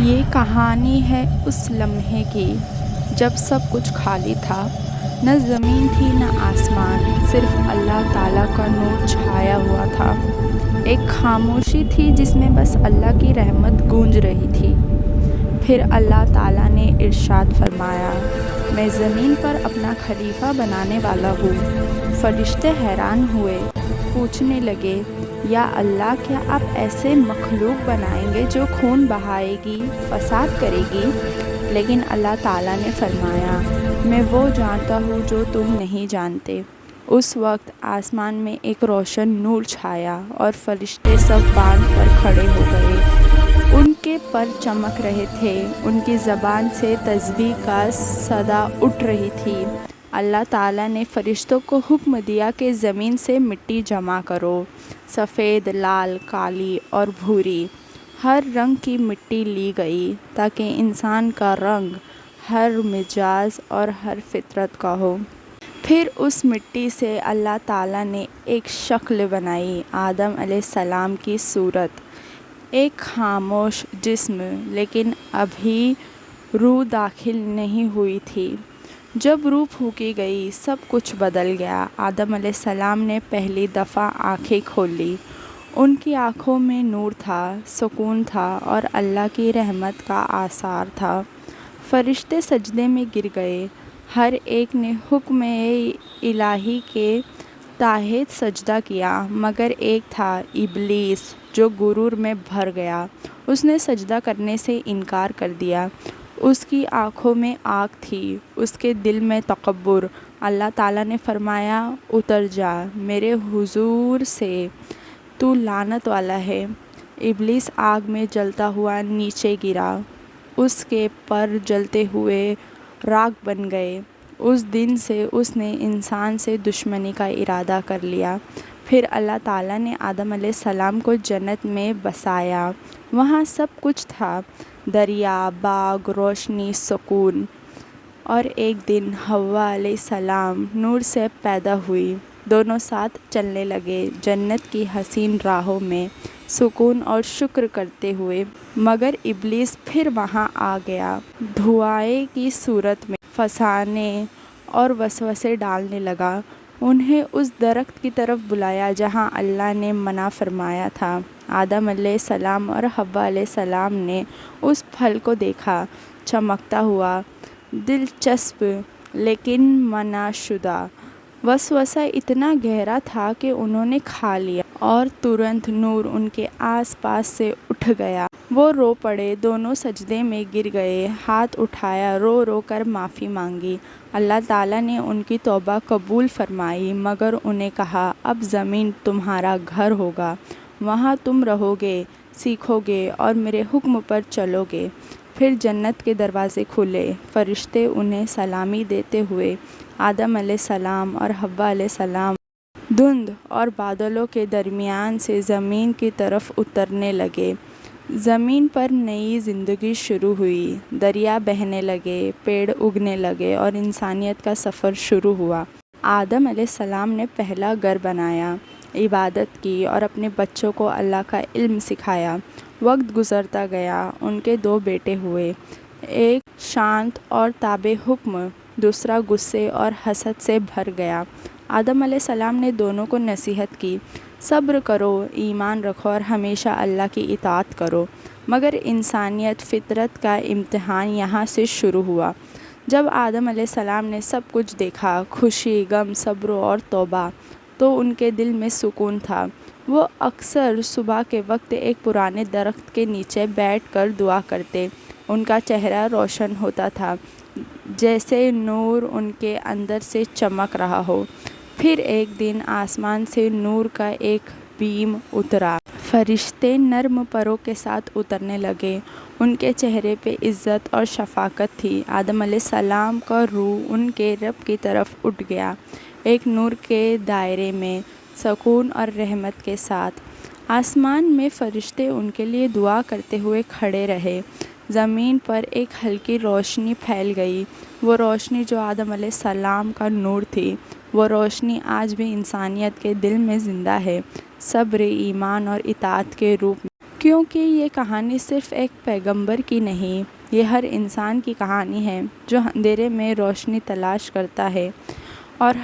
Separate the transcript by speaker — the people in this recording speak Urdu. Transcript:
Speaker 1: یہ کہانی ہے اس لمحے کی جب سب کچھ خالی تھا، نہ زمین تھی نہ آسمان، صرف اللہ تعالیٰ کا نور چھایا ہوا تھا۔ ایک خاموشی تھی جس میں بس اللہ کی رحمت گونج رہی تھی۔ پھر اللہ تعالیٰ نے ارشاد فرمایا، میں زمین پر اپنا خلیفہ بنانے والا ہوں۔ فرشتے حیران ہوئے، پوچھنے لگے، یا اللہ، کیا آپ ایسے مخلوق بنائیں گے جو خون بہائے گی، فساد کرے گی؟ لیکن اللہ تعالیٰ نے فرمایا، میں وہ جانتا ہوں جو تم نہیں جانتے۔ اس وقت آسمان میں ایک روشن نور چھایا اور فرشتے سب باندھ پر کھڑے ہو گئے۔ ان کے پر چمک رہے تھے، ان کی زبان سے تسبیح کا صدا اٹھ رہی تھی۔ اللہ تعالیٰ نے فرشتوں کو حکم دیا کہ زمین سے مٹی جمع کرو۔ سفید، لال، کالی اور بھوری ہر رنگ کی مٹی لی گئی تاکہ انسان کا رنگ ہر مزاج اور ہر فطرت کا ہو۔ پھر اس مٹی سے اللہ تعالیٰ نے ایک شکل بنائی، آدم علیہ السلام کی صورت، ایک خاموش جسم، لیکن ابھی روح داخل نہیں ہوئی تھی۔ جب روح پھونکی گئی، سب کچھ بدل گیا۔ آدم علیہ السلام نے پہلی دفعہ آنکھیں کھولیں۔ ان کی آنکھوں میں نور تھا، سکون تھا اور اللہ کی رحمت کا آثار تھا۔ فرشتے سجدے میں گر گئے، ہر ایک نے حکم الہی کے تحت سجدہ کیا، مگر ایک تھا، ابلیس، جو غرور میں بھر گیا۔ اس نے سجدہ کرنے سے انکار کر دیا۔ اس کی آنکھوں میں آگ تھی، اس کے دل میں تکبر۔ اللہ تعالیٰ نے فرمایا، اتر جا میرے حضور سے، تو لعنت والا ہے۔ ابلیس آگ میں جلتا ہوا نیچے گرا، اس کے پر جلتے ہوئے راکھ بن گئے۔ اس دن سے اس نے انسان سے دشمنی کا ارادہ کر لیا۔ پھر اللہ تعالیٰ نے آدم علیہ السلام کو جنت میں بسایا۔ وہاں سب کچھ تھا، دریا، باغ، روشنی، سکون۔ اور ایک دن حوا علیہ السلام نور سے پیدا ہوئی، دونوں ساتھ چلنے لگے جنت کی حسین راہوں میں، سکون اور شکر کرتے ہوئے۔ مگر ابلیس پھر وہاں آ گیا، دھوئے کی صورت میں پھنسانے اور وسوسے ڈالنے لگا۔ انہیں اس درخت کی طرف بلایا جہاں اللہ نے منع فرمایا تھا۔ آدم علیہ السلام اور حوا علیہ السلام نے اس پھل کو دیکھا، چمکتا ہوا، دلچسپ لیکن منع شدہ۔ وسوسہ اتنا گہرا تھا کہ انہوں نے کھا لیا اور ترنت نور ان کے آس پاس سے اٹھ گیا۔ وہ رو پڑے، دونوں سجدے میں گر گئے، ہاتھ اٹھایا، رو رو کر معافی مانگی۔ اللہ تعالیٰ نے ان کی توبہ قبول فرمائی، مگر انہیں کہا، اب زمین تمہارا گھر ہوگا، وہاں تم رہو گے، سیکھو گے اور میرے حکم پر چلو گے۔ پھر جنت کے دروازے کھلے، فرشتے انہیں سلامی دیتے ہوئے آدم علیہ السلام اور حوا علیہ السلام دھند اور بادلوں کے درمیان سے زمین کی طرف اترنے لگے۔ زمین پر نئی زندگی شروع ہوئی، دریا بہنے لگے، پیڑ اگنے لگے اور انسانیت کا سفر شروع ہوا۔ آدم علیہ السلام نے پہلا گھر بنایا، عبادت کی اور اپنے بچوں کو اللہ کا علم سکھایا۔ وقت گزرتا گیا، ان کے دو بیٹے ہوئے، ایک شانت اور تابع حکم، دوسرا غصے اور حسد سے بھر گیا۔ آدم علیہ السلام نے دونوں کو نصیحت کی، صبر کرو، ایمان رکھو اور ہمیشہ اللہ کی اطاعت کرو۔ مگر انسانیت فطرت کا امتحان یہاں سے شروع ہوا۔ جب آدم علیہ السلام نے سب کچھ دیکھا، خوشی، غم، صبر اور توبہ، تو ان کے دل میں سکون تھا۔ وہ اکثر صبح کے وقت ایک پرانے درخت کے نیچے بیٹھ کر دعا کرتے۔ ان کا چہرہ روشن ہوتا تھا، جیسے نور ان کے اندر سے چمک رہا ہو۔ پھر ایک دن آسمان سے نور کا ایک بیم اترا۔ فرشتے نرم پروں کے ساتھ اترنے لگے، ان کے چہرے پہ عزت اور شفقت تھی۔ آدم علیہ السلام کا روح ان کے رب کی طرف اٹھ گیا، ایک نور کے دائرے میں، سکون اور رحمت کے ساتھ۔ آسمان میں فرشتے ان کے لیے دعا کرتے ہوئے کھڑے رہے۔ زمین پر ایک ہلکی روشنی پھیل گئی، وہ روشنی جو آدم علیہ السلام کا نور تھی۔ وہ روشنی آج بھی انسانیت کے دل میں زندہ ہے، صبر، ایمان اور اطاعت کے روپ میں۔ کیونکہ یہ کہانی صرف ایک پیغمبر کی نہیں، یہ ہر انسان کی کہانی ہے جو اندھیرے میں روشنی تلاش کرتا ہے اور